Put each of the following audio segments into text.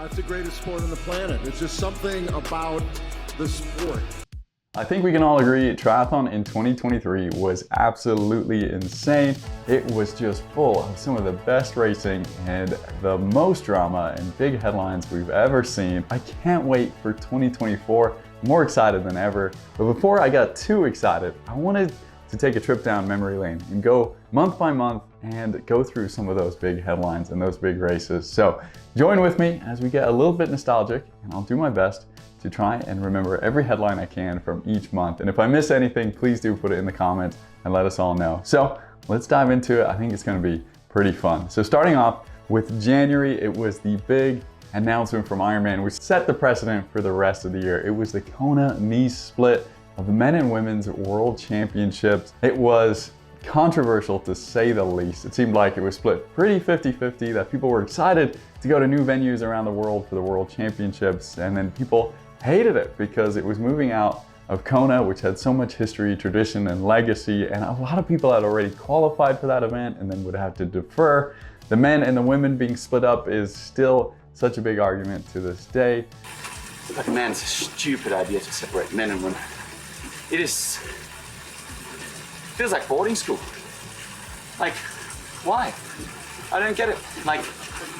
It's the greatest sport on the planet. It's just something about the sport. I think we can all agree triathlon in 2023 was absolutely insane. It was just full of some of the best racing and the most drama and big headlines we've ever seen. I can't wait for 2024. I'm more excited than ever. But before I got too excited, I wanted to take a trip down memory lane and go month by month and go through some of those big headlines and those big races. So join with me as we get a little bit nostalgic, and I'll do my best to try and remember every headline I can from each month. And if I miss anything, please do put it in the comments and let us all know. So let's dive into it. I think it's gonna be pretty fun. So starting off with January, it was the big announcement from Ironman, which set the precedent for the rest of the year. It was the Kona-Nice split of the men and women's world championships. It was controversial to say the least. It seemed like it was split pretty 50-50, that people were excited to go to new venues around the world for the world championships, and then people hated it because it was moving out of Kona, which had so much history, tradition, and legacy, and a lot of people had already qualified for that event and then would have to defer. The men and the women being split up is still such a big argument to this day. Like, man, it's a stupid idea to separate men and women. It feels like boarding school. Like, why? I don't get it. Like,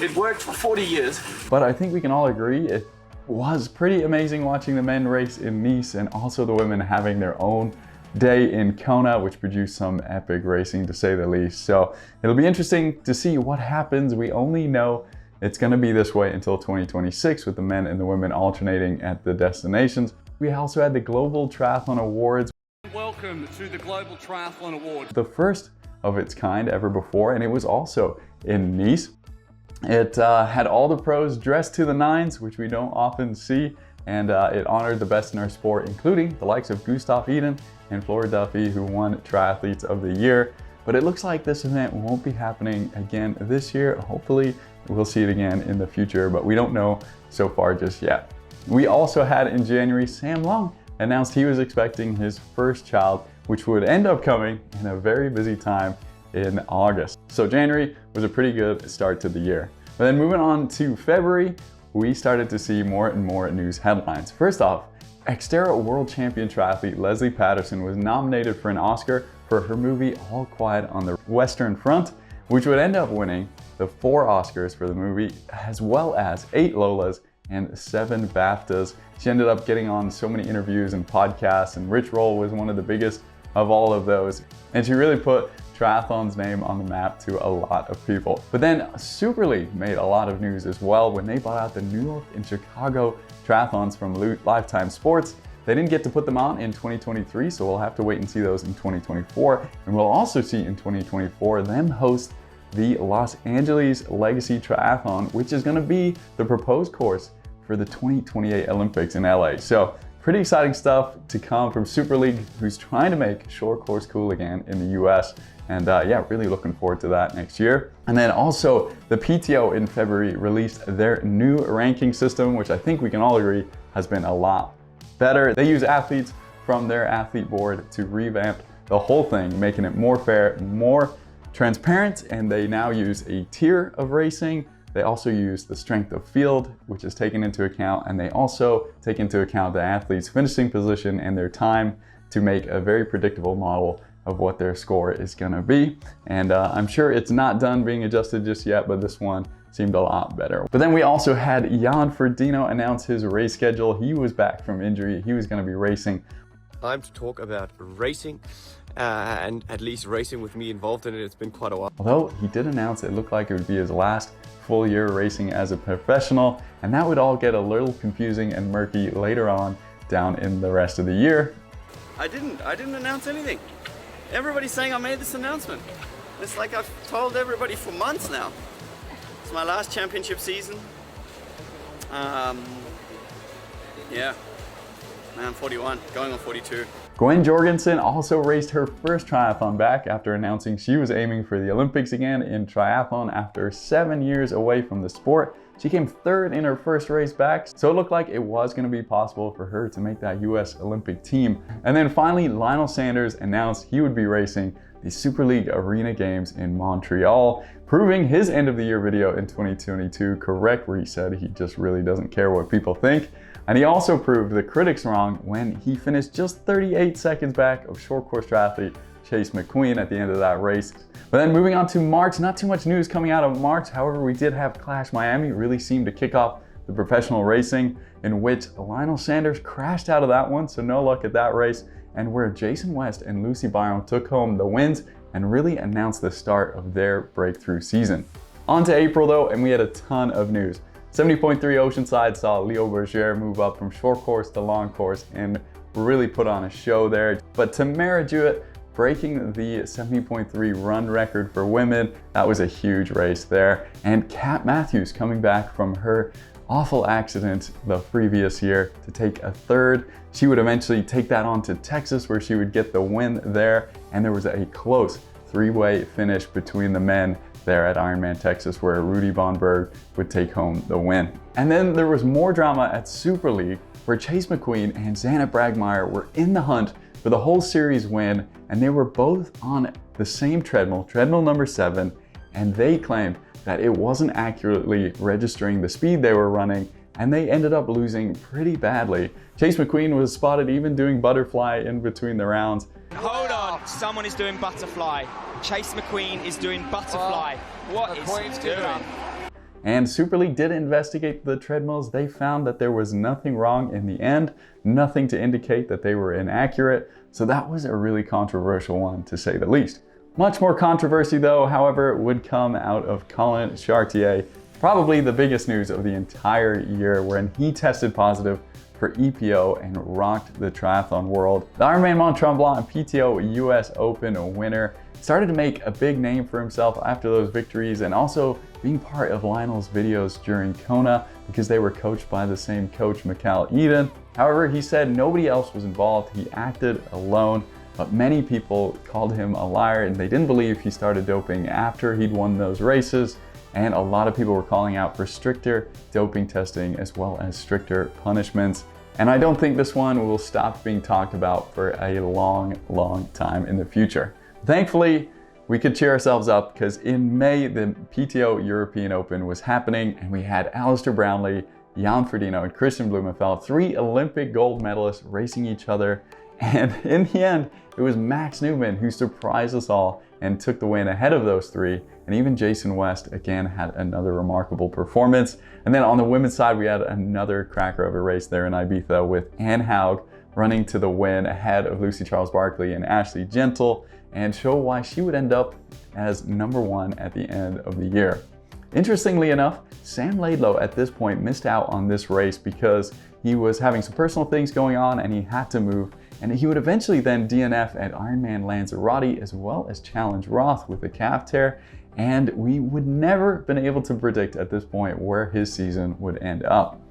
it worked for 40 years. But I think we can all agree it was pretty amazing watching the men race in Nice and also the women having their own day in Kona, which produced some epic racing to say the least. So it'll be interesting to see what happens. We only know it's going to be this way until 2026 with the men and the women alternating at the destinations. We also had the Global Triathlon Awards. Welcome to the Global Triathlon Awards. The first of its kind ever before, and it was also in Nice. It had all the pros dressed to the nines, which we don't often see, and it honored the best in our sport, including the likes of Gustav Iden and Flora Duffy, who won Triathletes of the Year. But it looks like this event won't be happening again this year. Hopefully we'll see it again in the future, but we don't know so far just yet. We also had in January, Sam Long announced he was expecting his first child, which would end up coming in a very busy time in August. So January was a pretty good start to the year. But then moving on to February, we started to see more and more news headlines. First off, Xterra world champion triathlete Leslie Patterson was nominated for an Oscar for her movie All Quiet on the Western Front, which would end up winning the 4 Oscars for the movie, as well as 8 Lolas and 7 BAFTAs. She ended up getting on so many interviews and podcasts, and Rich Roll was one of the biggest of all of those. And she really put triathlon's name on the map to a lot of people. But then Super League made a lot of news as well when they bought out the New York and Chicago triathlons from Lifetime Sports. They didn't get to put them on in 2023, so we'll have to wait and see those in 2024. And we'll also see in 2024 them host the Los Angeles Legacy Triathlon, which is going to be the proposed course for the 2028 Olympics in LA. So pretty exciting stuff to come from Super League, who's trying to make short course cool again in the US. And yeah, really looking forward to that next year. And then also the PTO in February released their new ranking system, which I think we can all agree has been a lot better. They use athletes from their athlete board to revamp the whole thing, making it more fair, more transparent, and they now use a tier of racing. They also use the strength of field, which is taken into account, and they also take into account the athlete's finishing position and their time to make a very predictable model of what their score is gonna be. And I'm sure it's not done being adjusted just yet, but this one seemed a lot better. But then we also had Jan Frodeno announce his race schedule. He was back from injury. He was gonna be racing. Time to talk about racing, and at least racing with me involved in it. It's been quite a while. Although he did announce it looked like it would be his last full year racing as a professional, and that would all get a little confusing and murky later on down in the rest of the year. I didn't announce anything. Everybody's saying I made this announcement. It's like I've told everybody for months now. It's my last championship season. Yeah, I'm 41, going on 42. Gwen Jorgensen also raced her first triathlon back after announcing she was aiming for the Olympics again in triathlon after 7 years away from the sport. She came third in her first race back, so it looked like it was going to be possible for her to make that US Olympic team. And then finally, Lionel Sanders announced he would be racing the Super League Arena Games in Montreal, proving his end of the year video in 2022 correct, where he said he just really doesn't care what people think. And he also proved the critics wrong when he finished just 38 seconds back of short course triathlete Chase McQueen at the end of that race. But then moving on to March, not too much news coming out of March. However, we did have Clash Miami really seemed to kick off the professional racing, in which Lionel Sanders crashed out of that one, so no luck at that race, and where Jason West and Lucy Byram took home the wins and really announced the start of their breakthrough season. On to April though, and we had a ton of news. 70.3 Oceanside saw Leo Berger move up from short course to long course and really put on a show there. But Tamara Jewett breaking the 70.3 run record for women, that was a huge race there. And Kat Matthews coming back from her awful accident the previous year to take a third. She would eventually take that on to Texas, where she would get the win there. And there was a close three-way finish between the men there at Ironman Texas, where Rudy Bonberg would take home the win. And then there was more drama at Super League, where Chase McQueen and Xana Bragmeyer were in the hunt for the whole series win, and they were both on the same treadmill, treadmill number 7, and they claimed that it wasn't accurately registering the speed they were running, and they ended up losing pretty badly. Chase McQueen was spotted even doing butterfly in between the rounds. Hold on, someone is doing butterfly. Chase McQueen is doing butterfly. What is he doing? And Super League did investigate the treadmills. They found that there was nothing wrong in the end, nothing to indicate that they were inaccurate. So that was a really controversial one, to say the least. Much more controversy though, however, would come out of Colin Chartier. Probably the biggest news of the entire year, when he tested positive for EPO and rocked the triathlon world. The Ironman Mont Tremblant PTO US Open winner started to make a big name for himself after those victories, and also being part of Lionel's videos during Kona, because they were coached by the same coach, Mikhail Eden. However, he said nobody else was involved. He acted alone, but many people called him a liar, and they didn't believe he started doping after he'd won those races. And a lot of people were calling out for stricter doping testing as well as stricter punishments. And I don't think this one will stop being talked about for a long, long time in the future. Thankfully, we could cheer ourselves up, because in May, the PTO European Open was happening, and we had Alistair Brownlee, Jan Frodeno, and Christian Blumenfeld, 3 Olympic gold medalists, racing each other. And in the end, it was Max Newman who surprised us all and took the win ahead of those 3. And even Jason West, again, had another remarkable performance. And then on the women's side, we had another cracker of a race there in Ibiza, with Anne Haug running to the win ahead of Lucy Charles Barkley and Ashley Gentle, and show why she would end up as number 1 at the end of the year. Interestingly enough, Sam Laidlow at this point missed out on this race because he was having some personal things going on and he had to move, and he would eventually then DNF at Ironman Lanzarote, as well as challenge Roth with a calf tear, and we would never been able to predict at this point where his season would end up.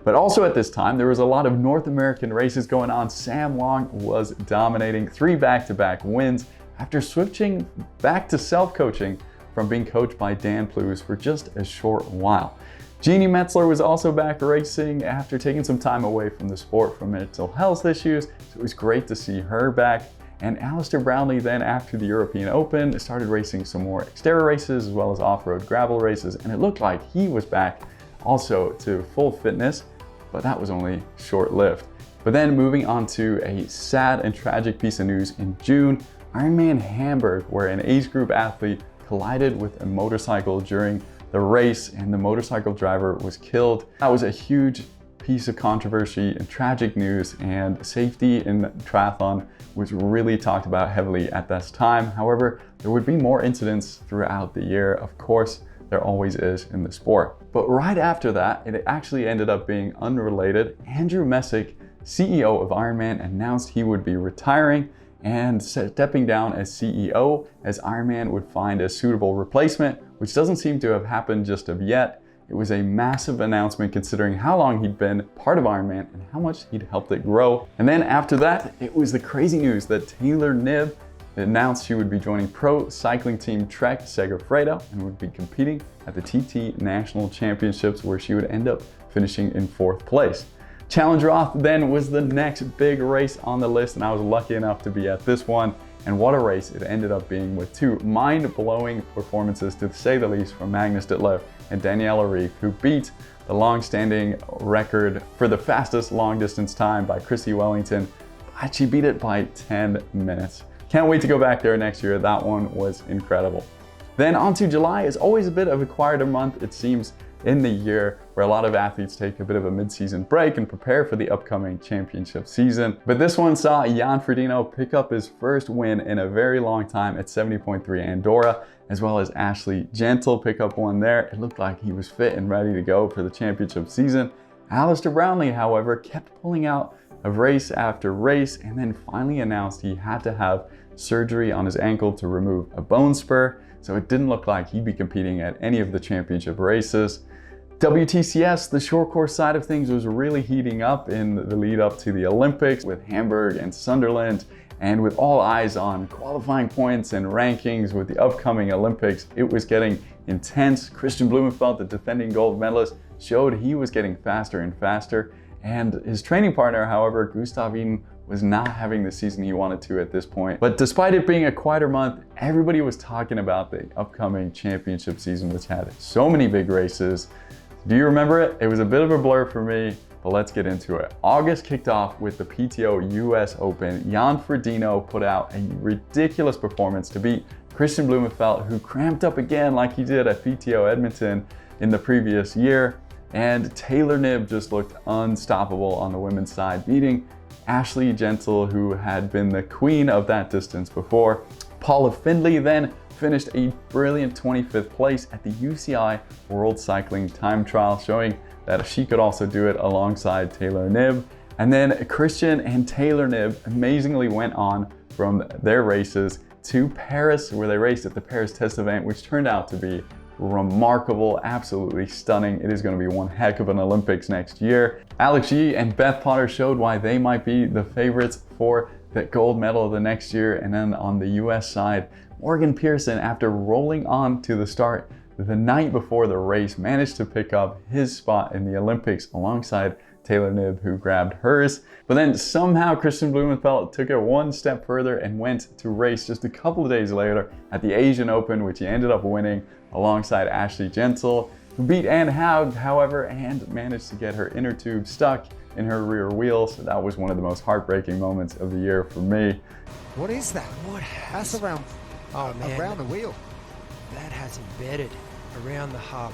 But also at this time, there was a lot of North American races going on. Sam Long was dominating, 3 back-to-back wins after switching back to self-coaching from being coached by Dan Plews for just a short while. Jeannie Metzler was also back racing after taking some time away from the sport for mental health issues, so it was great to see her back. And Alistair Brownlee then, after the European Open, started racing some more Xterra races as well as off-road gravel races, and it looked like he was back also to full fitness, but that was only short-lived. But then moving on to a sad and tragic piece of news in June, Ironman Hamburg, where an age group athlete collided with a motorcycle during the race and the motorcycle driver was killed. That was a huge piece of controversy and tragic news, and safety in triathlon was really talked about heavily at this time. However, there would be more incidents throughout the year. Of course, there always is in the sport. But right after that, it actually ended up being unrelated. Andrew Messick, CEO of Ironman, announced he would be retiring and stepping down as CEO, as Ironman would find a suitable replacement, which doesn't seem to have happened just of yet. It was a massive announcement considering how long he'd been part of Ironman and how much he'd helped it grow. And then after that, it was the crazy news that Taylor Knibb announced she would be joining pro cycling team Trek Segafredo and would be competing at the TT National Championships, where she would end up finishing in 4th place. Challenge Roth then was the next big race on the list, and I was lucky enough to be at this one. And what a race it ended up being, with 2 mind-blowing performances, to say the least, from Magnus Ditlev and Daniela Ryf, who beat the long-standing record for the fastest long-distance time by Christy Wellington. She beat it by 10 minutes. Can't wait to go back there next year. That one was incredible. Then on to July is always a bit of a quieter month, it seems, in the year, where a lot of athletes take a bit of a mid-season break and prepare for the upcoming championship season. But this one saw Jan Frodeno pick up his first win in a very long time at 70.3 Andorra, as well as Ashley Gentle pick up one there. It looked like he was fit and ready to go for the championship season. Alistair Brownlee, however, kept pulling out of race after race, and then finally announced he had to have surgery on his ankle to remove a bone spur, so it didn't look like he'd be competing at any of the championship races. WTCS, the short course side of things, was really heating up in the lead up to the Olympics, with Hamburg and Sunderland, and with all eyes on qualifying points and rankings with the upcoming Olympics. It was getting intense. Christian Blumenfeld, the defending gold medalist, showed he was getting faster and faster, and his training partner, however, Gustav Iden, was not having the season he wanted to at this point. But despite it being a quieter month, everybody was talking about the upcoming championship season, which had so many big races. Do you remember it? It was a bit of a blur for me, but let's get into it. August kicked off with the PTO US Open. Jan Frodeno put out a ridiculous performance to beat Christian Blumenfeld, who cramped up again like he did at PTO Edmonton in the previous year. And Taylor Knibb just looked unstoppable on the women's side, beating Ashley Gentle, who had been the queen of that distance before. Paula Findlay then finished a brilliant 25th place at the UCI World Cycling Time Trial, showing that she could also do it alongside Taylor Knibb. And then Christian and Taylor Knibb amazingly went on from their races to Paris, where they raced at the Paris test event, which turned out to be remarkable, absolutely stunning. It is going to be one heck of an Olympics next year. Alex Yee and Beth Potter showed why they might be the favorites for the gold medal of the next year. And then on the US side, Morgan Pearson, after rolling on to the start the night before the race, managed to pick up his spot in the Olympics alongside Taylor Knibb, who grabbed hers. But then somehow Christian Blumenfeld took it one step further and went to race just a couple of days later at the Asian Open, which he ended up winning alongside Ashley Gentle, who beat Anne Haug, however, and managed to get her inner tube stuck in her rear wheel. So that was one of the most heartbreaking moments of the year for me. What is that? What has That's around, man, around the wheel. that has embedded around the hub?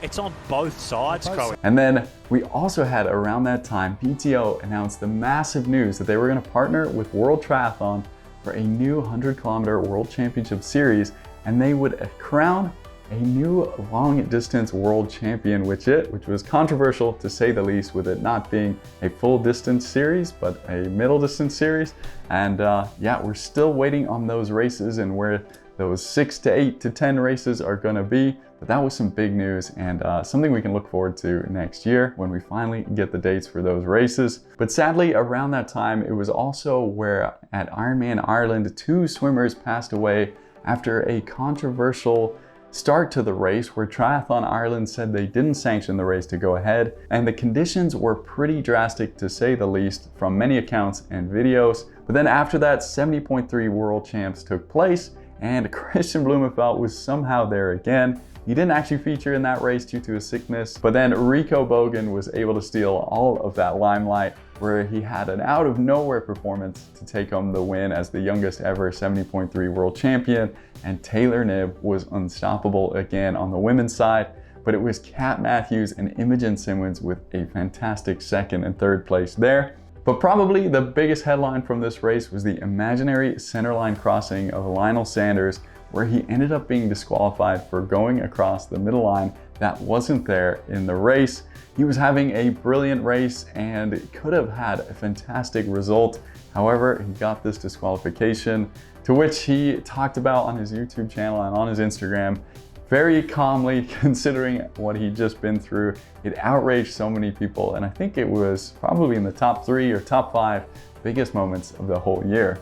It's on both sides, Chloe. And then we also had, around that time, PTO announced the massive news that they were going to partner with World Triathlon for a new 100-kilometer World Championship Series, and they would crown a new long-distance world champion, which was controversial to say the least, with it not being a full-distance series, but a middle-distance series. And yeah, we're still waiting on those races and where those 6 to 8 to 10 races are going to be. But that was some big news, and something we can look forward to next year when we finally get the dates for those races. But sadly, around that time, it was also where at Ironman Ireland, 2 swimmers passed away after a controversial start to the race, where Triathlon Ireland said they didn't sanction the race to go ahead, and the conditions were pretty drastic to say the least from many accounts and videos. But then after that, 70.3 world champs took place, and Christian Blumenfeld was somehow there again. He didn't actually feature in that race due to a sickness, but then Rico Bogan was able to steal all of that limelight, where he had an out of nowhere performance to take home the win as the youngest ever 70.3 world champion. And Taylor Knibb was unstoppable again on the women's side, but it was Kat Matthews and Imogen Simmons with a fantastic 2nd and 3rd place there. But probably the biggest headline from this race was the imaginary centerline crossing of Lionel Sanders, where he ended up being disqualified for going across the middle line that wasn't there in the race. He was having a brilliant race and could have had a fantastic result. However, he got this disqualification, to which he talked about on his YouTube channel and on his Instagram very calmly, considering what he'd just been through. It outraged so many people, and I think it was probably in the top 3 or top 5 biggest moments of the whole year.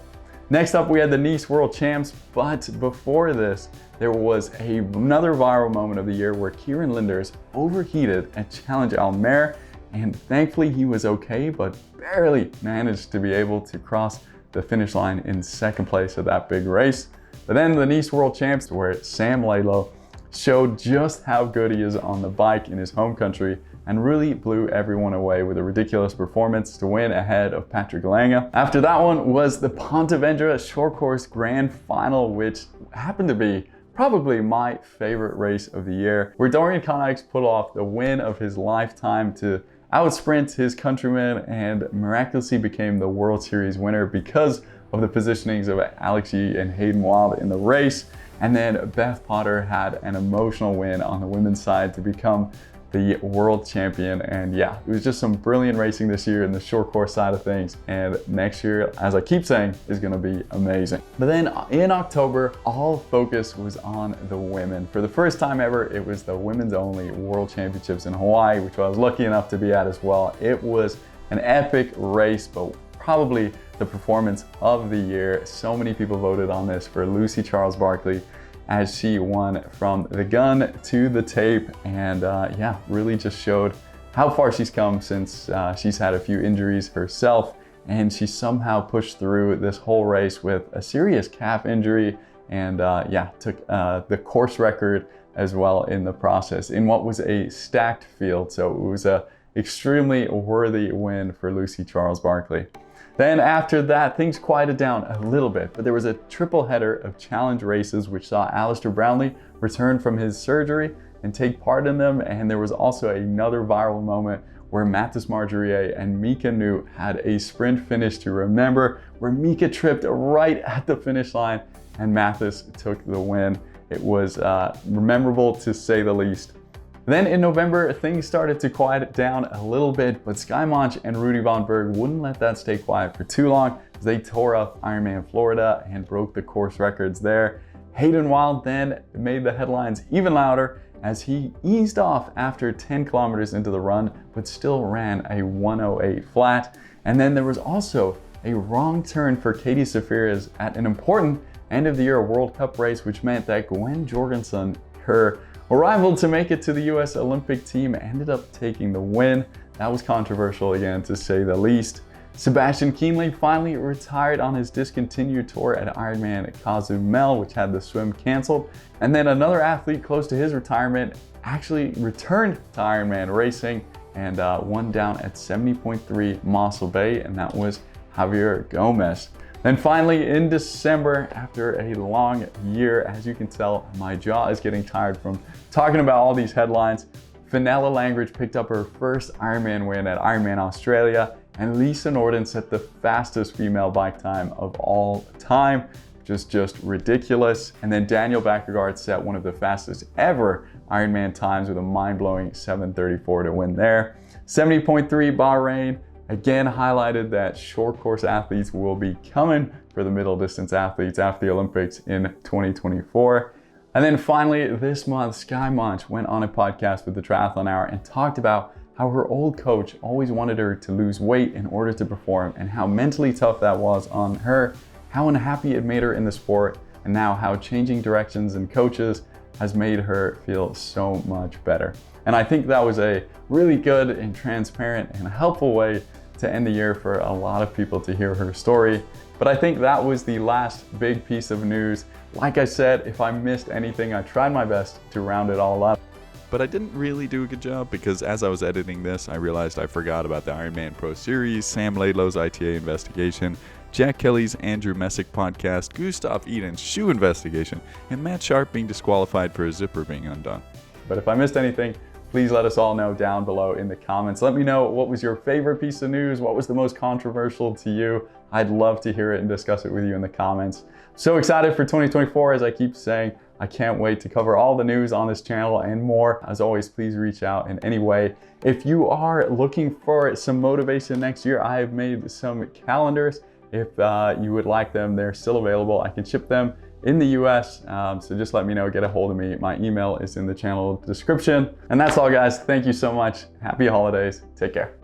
Next up, we had the Nice World Champs, but before this, there was another viral moment of the year where Kieran Linders overheated at Challenge Almere, and thankfully he was okay, but barely managed to be able to cross the finish line in second place of that big race. But then the Nice World Champs, where Sam Lalo showed just how good he is on the bike in his home country and really blew everyone away with a ridiculous performance to win ahead of Patrick Lange. After that one was the Pontevedra Short Course Grand Final, which happened to be probably my favorite race of the year, where Dorian Connex put off the win of his lifetime to outsprint his countrymen and miraculously became the World Series winner because of the positionings of Alex Yee and Hayden Wilde in the race. And then Beth Potter had an emotional win on the women's side to become the world champion. And yeah, it was just some brilliant racing this year in the short course side of things. And next year, as I keep saying, is gonna be amazing. But then in October, all focus was on the women. For the first time ever, it was the women's only World Championships in Hawaii, which I was lucky enough to be at as well. It was an epic race, but probably the performance of the year. So many people voted on this for Lucy Charles-Barclay, as she won from the gun to the tape, and yeah, really just showed how far she's come since she's had a few injuries herself, and she somehow pushed through this whole race with a serious calf injury, and yeah, took the course record as well in the process in what was a stacked field. So it was a extremely worthy win for Lucy Charles-Barclay. Then after that, things quieted down a little bit, but there was a triple header of challenge races which saw Alistair Brownlee return from his surgery and take part in them. And there was also another viral moment where Mathis Marjorier and Mika New had a sprint finish to remember, where Mika tripped right at the finish line and Mathis took the win. It was memorable to say the least. Then in November, things started to quiet down a little bit, but Sky Monch and Rudy Von Berg wouldn't let that stay quiet for too long as they tore up Ironman Florida and broke the course records there. Hayden Wilde then made the headlines even louder as he eased off after 10 kilometers into the run, but still ran a 1:08 flat. And then there was also a wrong turn for Katie Safiras at an important end of the year World Cup race, which meant that Gwen Jorgensen, her arrival to make it to the US Olympic team, ended up taking the win. That was controversial again, to say the least. Sebastian Kienle finally retired on his discontinued tour at Ironman Cozumel, which had the swim canceled. And then another athlete close to his retirement actually returned to Ironman racing and won down at 70.3 Mossel Bay, and that was Javier Gomez. Then finally in December, after a long year, as you can tell, my jaw is getting tired from talking about all these headlines. Fenella Langridge picked up her first Ironman win at Ironman Australia, and Lisa Norden set the fastest female bike time of all time, which is just ridiculous. And then Daniel Bakkegaard set one of the fastest ever Ironman times with a mind-blowing 7:34 to win there. 70.3 Bahrain again highlighted that short course athletes will be coming for the middle distance athletes after the Olympics in 2024. And then finally this month, Sky Monch went on a podcast with the Triathlon Hour and talked about how her old coach always wanted her to lose weight in order to perform, and how mentally tough that was on her, how unhappy it made her in the sport, and now how changing directions and coaches has made her feel so much better. And I think that was a really good and transparent and helpful way to end the year for a lot of people to hear her story. But I think that was the last big piece of news. Like I said, if I missed anything, I tried my best to round it all up. But I didn't really do a good job because as I was editing this, I realized I forgot about the Ironman Pro Series, Sam Laidlow's ITA investigation, Jack Kelly's Andrew Messick podcast, Gustav Eden's shoe investigation, and Matt Sharp being disqualified for his zipper being undone. But if I missed anything, please let us all know down below in the comments. Let me know what was your favorite piece of news, what was the most controversial to you. I'd love to hear it and discuss it with you in the comments. So excited for 2024, as I keep saying. I can't wait to cover all the news on this channel and more. As always, please reach out in any way. If you are looking for some motivation next year, I have made some calendars. If you would like them, they're still available. I can ship them in the US, so just let me know, get a hold of me. My email is in the channel description. And that's all, guys. Thank you so much. Happy holidays. Take care.